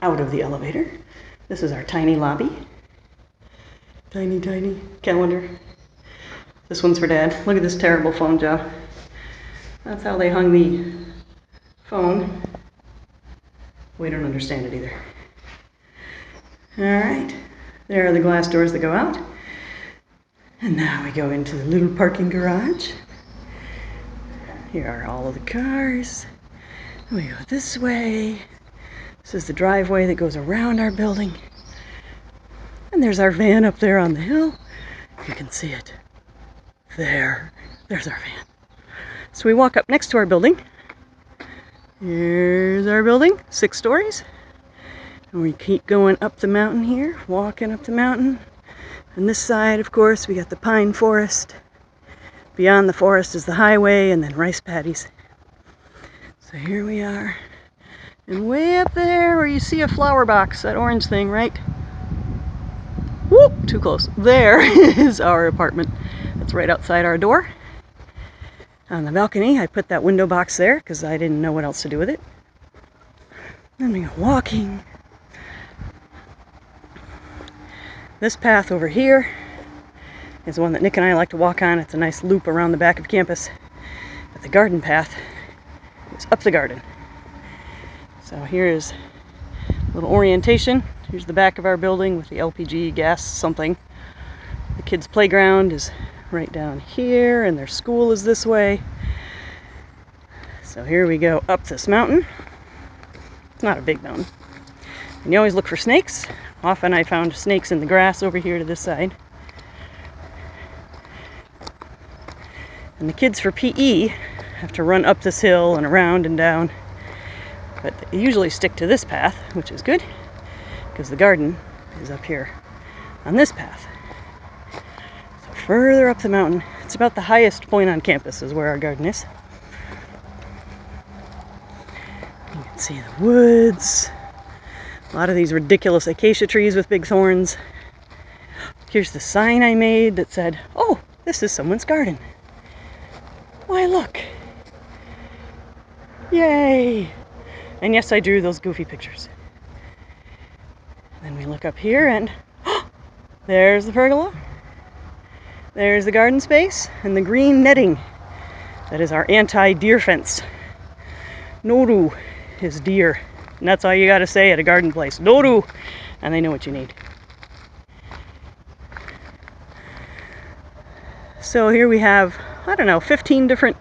out of the elevator. This is our tiny lobby. Tiny, tiny calendar. This one's for Dad. Look at this terrible phone job. That's how they hung the phone. We don't understand it either. Alright, there are the glass doors that go out. And now we go into the little parking garage. Here are all of the cars. We go this way. This is the driveway that goes around our building. And there's our van up there on the hill. You can see it. There's our van. So we walk up next to our building. Here's our building, 6 stories. And we keep going up the mountain here, walking up the mountain. On this side, of course, we got the pine forest. Beyond the forest is the highway and then rice paddies. So here we are. And way up there where you see a flower box, that orange thing, right? Whoop, too close. There is our apartment. It's right outside our door. On the balcony, I put that window box there because I didn't know what else to do with it. Then we go walking. This path over here is the one that Nick and I like to walk on. It's a nice loop around the back of campus. But the garden path is up the garden. So here's a little orientation. Here's the back of our building with the LPG gas something. The kids' playground is right down here, and their school is this way. So here we go up this mountain. It's not a big mountain. And you always look for snakes. Often I found snakes in the grass over here to this side. And the kids for PE have to run up this hill and around and down. But they usually stick to this path, which is good, because the garden is up here on this path. So further up the mountain, it's about the highest point on campus is where our garden is. You can see the woods. A lot of these ridiculous acacia trees with big thorns. Here's the sign I made that said, "Oh, this is someone's garden." Why, look. Yay! And yes, I drew those goofy pictures. Then we look up here and there's the pergola. There's the garden space and the green netting. That is our anti-deer fence. Noru is deer. And that's all you gotta say at a garden place. Noru! And they know what you need. So here we have, I don't know, 15 different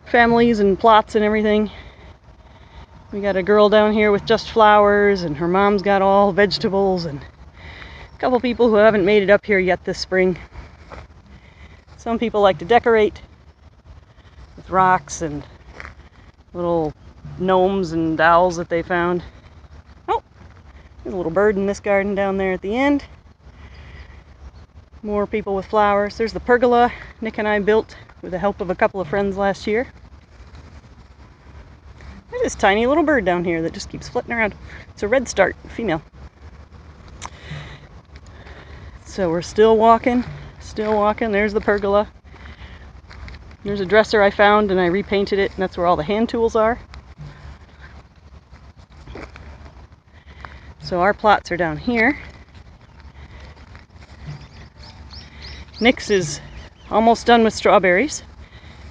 families and plots and everything. We got a girl down here with just flowers, and her mom's got all vegetables, and a couple people who haven't made it up here yet this spring. Some people like to decorate with rocks and little gnomes and owls that they found. Oh, there's a little bird in this garden down there at the end. More people with flowers. There's the pergola Nick and I built with the help of a couple of friends last year. There's this tiny little bird down here that just keeps flitting around. It's a redstart, female. So we're still walking, There's the pergola. There's a dresser I found and I repainted it, and that's where all the hand tools are. So our plots are down here. Nick's is almost done with strawberries,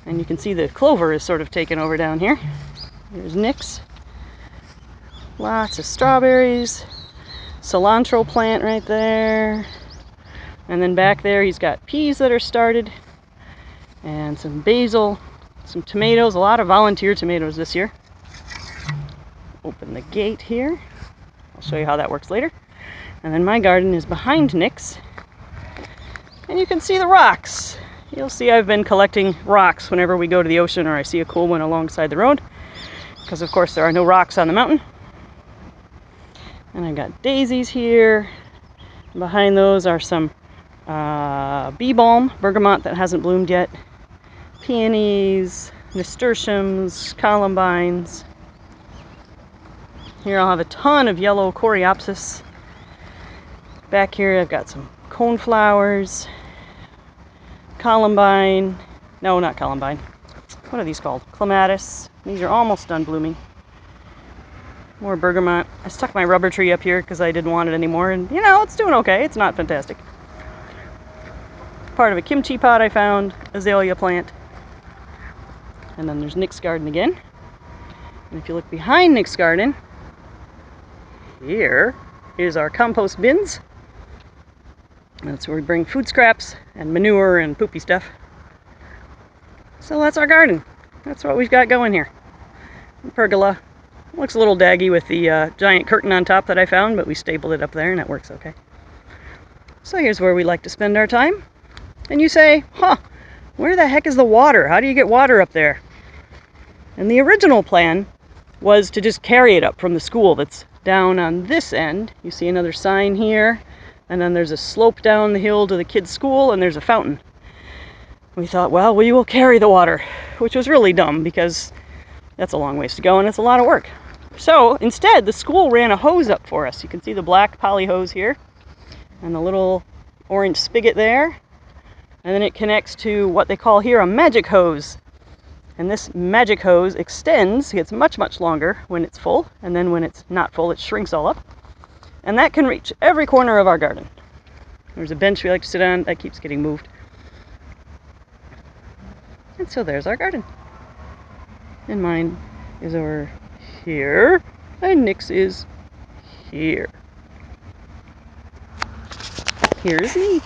and you can see the clover is sort of taken over down here. There's Nick's. Lots of strawberries. Cilantro plant right there. And then back there he's got peas that are started. And some basil. Some tomatoes. A lot of volunteer tomatoes this year. Open the gate here. I'll show you how that works later. And then my garden is behind Nick's. And you can see the rocks. You'll see I've been collecting rocks whenever we go to the ocean or I see a cool one alongside the road. Because of course there are no rocks on the mountain. And I've got daisies here. Behind those are some bee balm, bergamot that hasn't bloomed yet. Peonies, nasturtiums, columbines. Here I'll have a ton of yellow coreopsis. Back here I've got some coneflowers, columbine, no, not columbine. What are these called? Clematis. These are almost done blooming. More bergamot. I stuck my rubber tree up here because I didn't want it anymore, and you know, it's doing okay. It's not fantastic. Part of a kimchi pot I found, azalea plant. And then there's Nick's garden again. And if you look behind Nick's garden, here is our compost bins. That's where we bring food scraps and manure and poopy stuff. So that's our garden. That's what we've got going here. Pergola. Looks a little daggy with the giant curtain on top that I found, but we stapled it up there and it works okay. So here's where we like to spend our time. And you say, huh, where the heck is the water? How do you get water up there? And the original plan was to just carry it up from the school that's down on this end. You see another sign here, and then there's a slope down the hill to the kids' school, and there's a fountain. We thought, well, we will carry the water, which was really dumb because that's a long ways to go and it's a lot of work. So instead, the school ran a hose up for us. You can see the black poly hose here and the little orange spigot there. And then it connects to what they call here a magic hose. And this magic hose extends, gets much, much longer when it's full. And then when it's not full, it shrinks all up. And that can reach every corner of our garden. There's a bench we like to sit on that keeps getting moved. And so there's our garden. And mine is over here, and Nick's is here. Here's me.